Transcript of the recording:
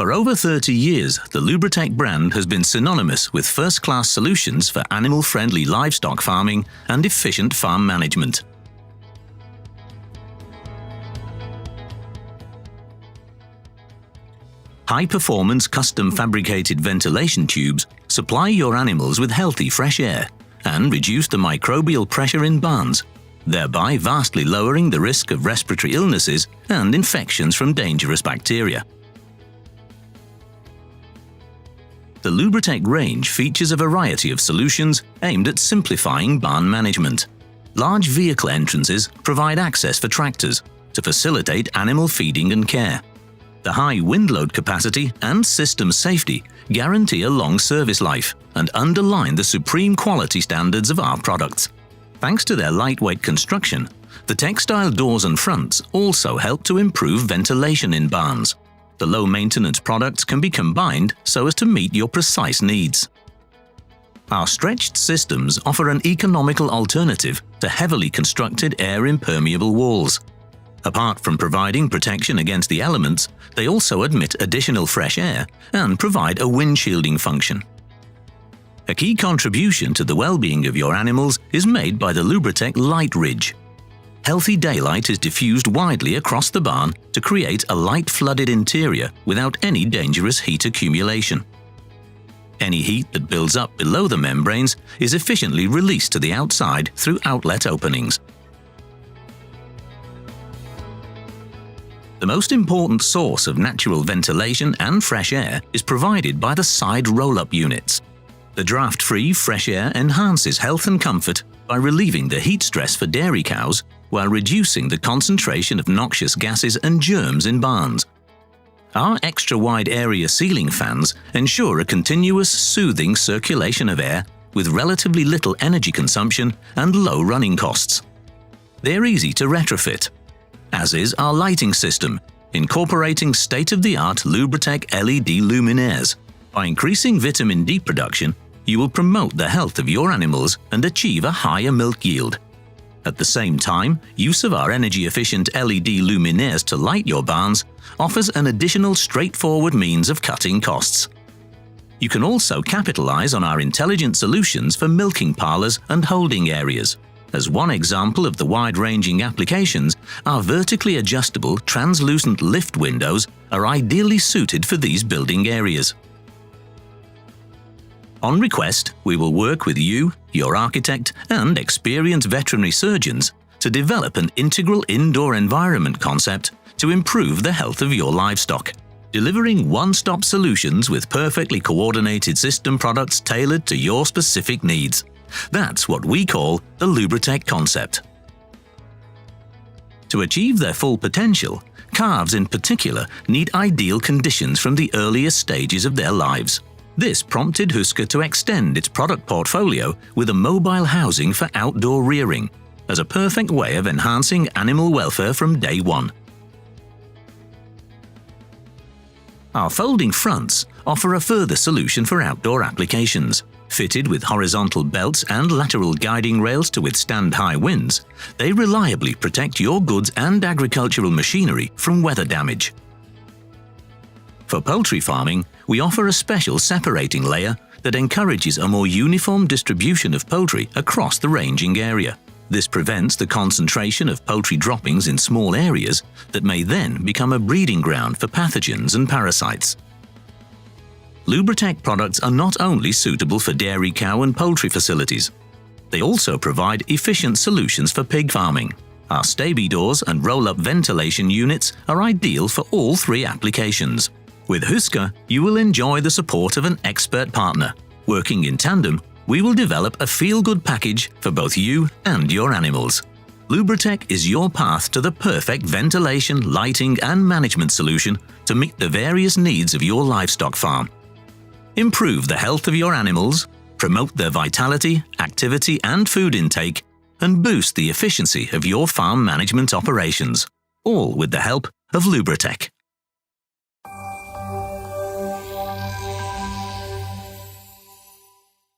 For over 30 years, the Lubrotech brand has been synonymous with first-class solutions for animal-friendly livestock farming and efficient farm management. High-performance custom-fabricated ventilation tubes supply your animals with healthy fresh air and reduce the microbial pressure in barns, thereby vastly lowering the risk of respiratory illnesses and infections from dangerous bacteria. The Lubrotech range features a variety of solutions aimed at simplifying barn management. Large vehicle entrances provide access for tractors to facilitate animal feeding and care. The high wind load capacity and system safety guarantee a long service life and underline the supreme quality standards of our products. Thanks to their lightweight construction, the textile doors and fronts also help to improve ventilation in barns. The low-maintenance products can be combined so as to meet your precise needs. Our stretched systems offer an economical alternative to heavily constructed air-impermeable walls. Apart from providing protection against the elements, they also admit additional fresh air and provide a wind shielding function. A key contribution to the well-being of your animals is made by the Lubrotech Light Ridge. Healthy daylight is diffused widely across the barn to create a light-flooded interior without any dangerous heat accumulation. Any heat that builds up below the membranes is efficiently released to the outside through outlet openings. The most important source of natural ventilation and fresh air is provided by the side roll-up units. The draft-free fresh air enhances health and comfort by relieving the heat stress for dairy cows while reducing the concentration of noxious gases and germs in barns. Our extra-wide area ceiling fans ensure a continuous, soothing circulation of air with relatively little energy consumption and low running costs. They're easy to retrofit, as is our lighting system, incorporating state-of-the-art Lubrotech LED luminaires. By increasing vitamin D production, you will promote the health of your animals and achieve a higher milk yield. At the same time, use of our energy-efficient LED luminaires to light your barns offers an additional straightforward means of cutting costs. You can also capitalize on our intelligent solutions for milking parlors and holding areas. As one example of the wide-ranging applications, our vertically adjustable translucent lift windows are ideally suited for these building areas. On request, we will work with you, your architect, and experienced veterinary surgeons to develop an integral indoor environment concept to improve the health of your livestock, delivering one-stop solutions with perfectly coordinated system products tailored to your specific needs. That's what we call the Lubrotech concept. To achieve their full potential, calves in particular need ideal conditions from the earliest stages of their lives. This prompted Husker to extend its product portfolio with a mobile housing for outdoor rearing, as a perfect way of enhancing animal welfare from day one. Our folding fronts offer a further solution for outdoor applications. Fitted with horizontal belts and lateral guiding rails to withstand high winds, they reliably protect your goods and agricultural machinery from weather damage. For poultry farming, we offer a special separating layer that encourages a more uniform distribution of poultry across the ranging area. This prevents the concentration of poultry droppings in small areas that may then become a breeding ground for pathogens and parasites. Lubrotech products are not only suitable for dairy cow and poultry facilities, they also provide efficient solutions for pig farming. Our Staby doors and roll-up ventilation units are ideal for all three applications. With Husker, you will enjoy the support of an expert partner. Working in tandem, we will develop a feel-good package for both you and your animals. Lubrotech is your path to the perfect ventilation, lighting, and management solution to meet the various needs of your livestock farm. Improve the health of your animals, promote their vitality, activity, and food intake, and boost the efficiency of your farm management operations, all with the help of Lubrotech.